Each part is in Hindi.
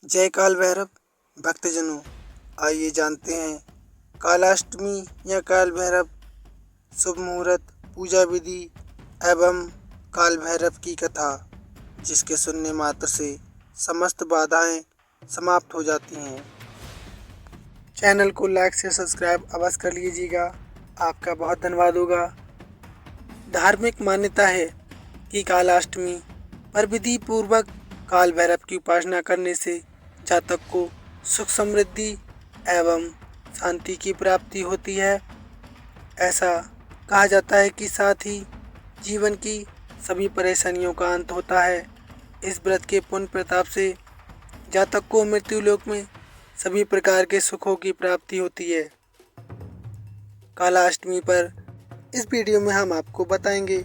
जय काल भैरव भक्तजनों, आइए जानते हैं कालाष्टमी या काल भैरव शुभ मुहूर्त, पूजा विधि एवं काल भैरव की कथा, जिसके सुनने मात्र से समस्त बाधाएं समाप्त हो जाती हैं। चैनल को लाइक से सब्सक्राइब अवश्य कर लीजिएगा, आपका बहुत धन्यवाद होगा। धार्मिक मान्यता है कि कालाष्टमी पर विधि पूर्वक काल भैरव की उपासना करने से जातक को सुख समृद्धि एवं शांति की प्राप्ति होती है। ऐसा कहा जाता है कि साथ ही जीवन की सभी परेशानियों का अंत होता है। इस व्रत के पुण्य प्रताप से जातक को मृत्युलोक में सभी प्रकार के सुखों की प्राप्ति होती है। कालाष्टमी पर इस वीडियो में हम आपको बताएंगे,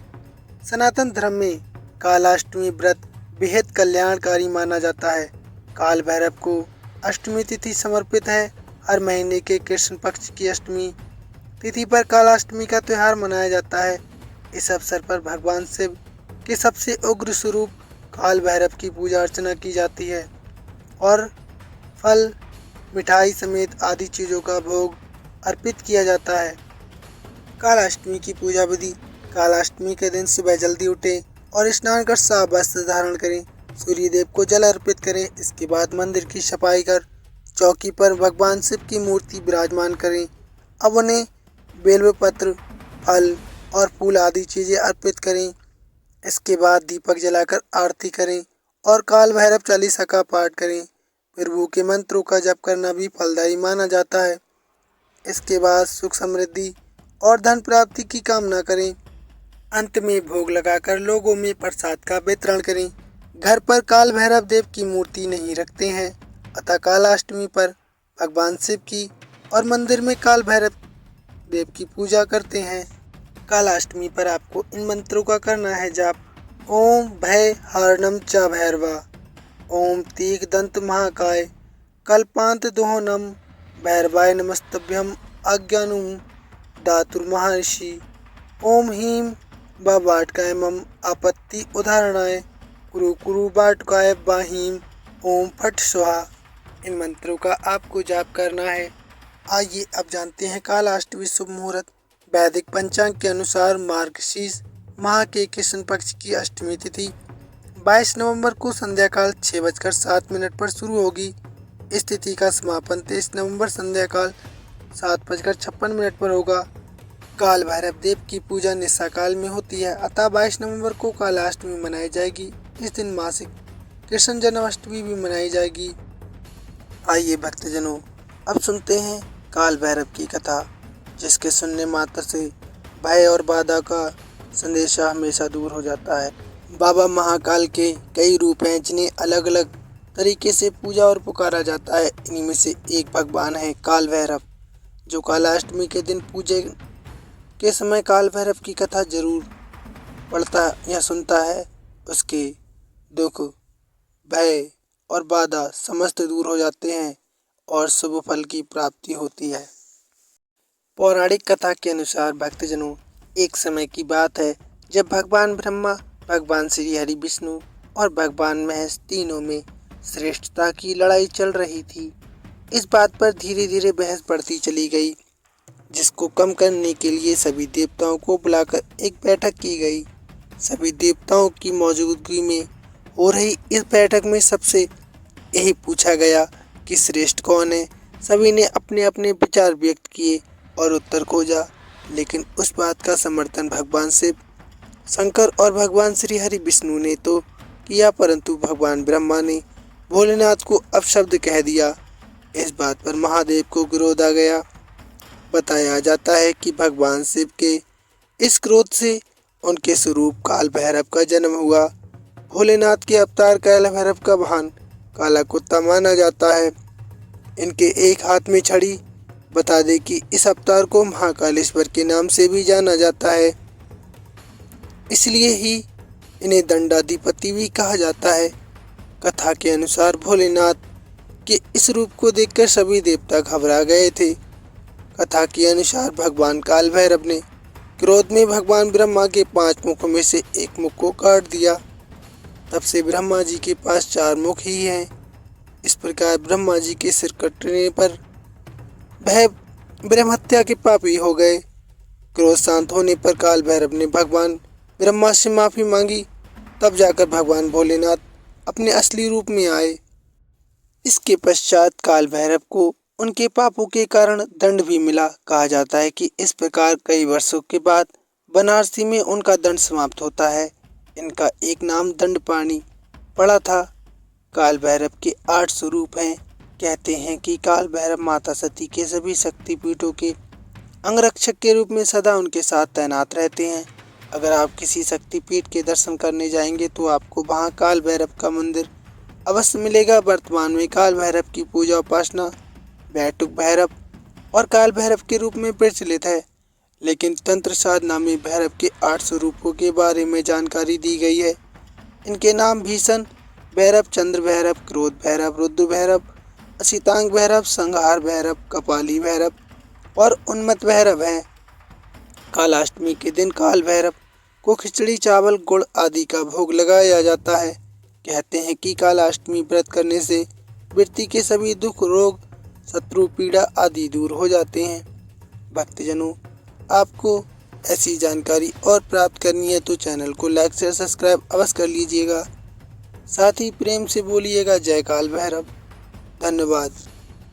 सनातन धर्म में कालाष्टमी व्रत बेहद कल्याणकारी माना जाता है। काल भैरव को अष्टमी तिथि समर्पित है। हर महीने के कृष्ण पक्ष की अष्टमी तिथि पर कालाष्टमी का त्यौहार मनाया जाता है। इस अवसर पर भगवान शिव के सबसे उग्र स्वरूप काल भैरव की पूजा अर्चना की जाती है और फल, मिठाई समेत आदि चीज़ों का भोग अर्पित किया जाता है। कालाष्टमी की पूजा विधि। कालाष्टमी के दिन सुबह जल्दी उठें और स्नान कर साफ वस्त्र धारण करें। सूर्य देव को जल अर्पित करें। इसके बाद मंदिर की सफाई कर चौकी पर भगवान शिव की मूर्ति विराजमान करें। अब उन्हें बेलपत्र, फल और फूल आदि चीज़ें अर्पित करें। इसके बाद दीपक जलाकर आरती करें और काल भैरव चालीसा का पाठ करें। प्रभु के मंत्रों का जप करना भी फलदायी माना जाता है। इसके बाद सुख समृद्धि और धन प्राप्ति की कामना करें। अंत में भोग लगाकर लोगों में प्रसाद का वितरण करें। घर पर काल भैरव देव की मूर्ति नहीं रखते हैं, अतः कालाष्टमी पर भगवान शिव की और मंदिर में काल भैरव देव की पूजा करते हैं। कालाष्टमी पर आपको इन मंत्रों का करना है जाप। ओम भय हारणम च भैरवा, ओम तीक दंत महाकाय, कल्पांत दोहनम, भैरवाय नमस्तभ्यम आज्ञानुम दातुर महर्षि, ओम ह्रीं बाटकाय मम आपत्ति उदाहरणाय, कुरु कुरु बाटकाय बाहीम, ओम फट स्वाहा। इन मंत्रों का आपको जाप करना है। आइए अब जानते हैं कालाष्टमी शुभ मुहूर्त। वैदिक पंचांग के अनुसार मार्गशीर्ष माह के कृष्ण पक्ष की अष्टमी तिथि 22 नवंबर को संध्या काल 6:07 पर शुरू होगी। इस तिथि का समापन 23 नवंबर संध्या काल 7:56 पर होगा। काल भैरव देव की पूजा निशा काल में होती है, अतः 22 नवंबर को कालाष्टमी मनाई जाएगी। इस दिन मासिक कृष्ण जन्माष्टमी भी मनाई जाएगी। आइए भक्तजनों, अब सुनते हैं काल भैरव की कथा, जिसके सुनने मात्र से भय और बाधा का संदेशा हमेशा दूर हो जाता है। बाबा महाकाल के कई रूप हैं, जिन्हें अलग अलग तरीके से पूजा और पुकारा जाता है। इन्हीं में से एक भगवान है काल भैरव, जो कालाष्टमी के दिन पूजे के समय काल भैरव की कथा जरूर पढ़ता या सुनता है, उसके दुख, भय और बाधा समस्त दूर हो जाते हैं और शुभ फल की प्राप्ति होती है। पौराणिक कथा के अनुसार भक्तजनों, एक समय की बात है जब भगवान ब्रह्मा, भगवान श्री हरि विष्णु और भगवान महेश तीनों में श्रेष्ठता की लड़ाई चल रही थी। इस बात पर धीरे धीरे बहस बढ़ती चली गई, जिसको कम करने के लिए सभी देवताओं को बुलाकर एक बैठक की गई। सभी देवताओं की मौजूदगी में हो रही इस बैठक में सबसे यही पूछा गया कि श्रेष्ठ कौन है। सभी ने अपने अपने विचार व्यक्त किए और उत्तर खोजा, लेकिन उस बात का समर्थन भगवान शिव, शंकर और भगवान श्री हरि विष्णु ने तो किया, परंतु भगवान ब्रह्मा ने भोलेनाथ को अपशब्द कह दिया। इस बात पर महादेव को क्रोध आ गया। बताया जाता है कि भगवान शिव के इस क्रोध से उनके स्वरूप काल भैरव का जन्म हुआ। भोलेनाथ के अवतार काल भैरव का वाहन काला कुत्ता माना जाता है। इनके एक हाथ में छड़ी बता दे कि इस अवतार को महाकालेश्वर के नाम से भी जाना जाता है, इसलिए ही इन्हें दंडाधिपति भी कहा जाता है। कथा के अनुसार भोलेनाथ के इस रूप को देखकर सभी देवता घबरा गए थे। कथा के अनुसार भगवान काल भैरव ने क्रोध में भगवान ब्रह्मा के 5 मुखों में से एक मुख को काट दिया। तब से ब्रह्मा जी के पास 4 मुख ही हैं। इस प्रकार ब्रह्मा जी के सिर कटने पर वह ब्रह्म हत्या के पापी हो गए। क्रोध शांत होने पर काल भैरव ने भगवान ब्रह्मा से माफी मांगी। तब जाकर भगवान भोलेनाथ अपने असली रूप में आए। इसके पश्चात काल भैरव को उनके पापों के कारण दंड भी मिला। कहा जाता है कि इस प्रकार कई वर्षों के बाद बनारसी में उनका दंड समाप्त होता है। इनका एक नाम दंडपाणी पड़ा था। काल भैरव के 8 स्वरूप हैं। कहते हैं कि काल भैरव माता सती के सभी शक्तिपीठों के अंगरक्षक के रूप में सदा उनके साथ तैनात रहते हैं। अगर आप किसी शक्तिपीठ के दर्शन करने जाएंगे तो आपको वहां काल भैरव का मंदिर अवश्य मिलेगा। वर्तमान में काल भैरव की पूजा उपासना बैठक भैरव और काल भैरव के रूप में प्रचलित है। लेकिन तंत्र साधना में भैरव के 8 स्वरूपों के बारे में जानकारी दी गई है। इनके नाम भीषण भैरव, चंद्र भैरव, क्रोध भैरव, रुद्र भैरव, असितांग भैरव, संहार भैरव, कपाली भैरव और उन्मत्त भैरव हैं। कालाष्टमी के दिन काल भैरव को खिचड़ी, चावल, गुड़ आदि का भोग लगाया जाता है। कहते हैं कि कालाष्टमी व्रत करने से व्यक्ति के सभी दुख, रोग, शत्रु, पीड़ा आदि दूर हो जाते हैं। भक्तजनों, आपको ऐसी जानकारी और प्राप्त करनी है तो चैनल को लाइक शेयर सब्सक्राइब अवश्य कर लीजिएगा। साथ ही प्रेम से बोलिएगा जय काल भैरव। धन्यवाद।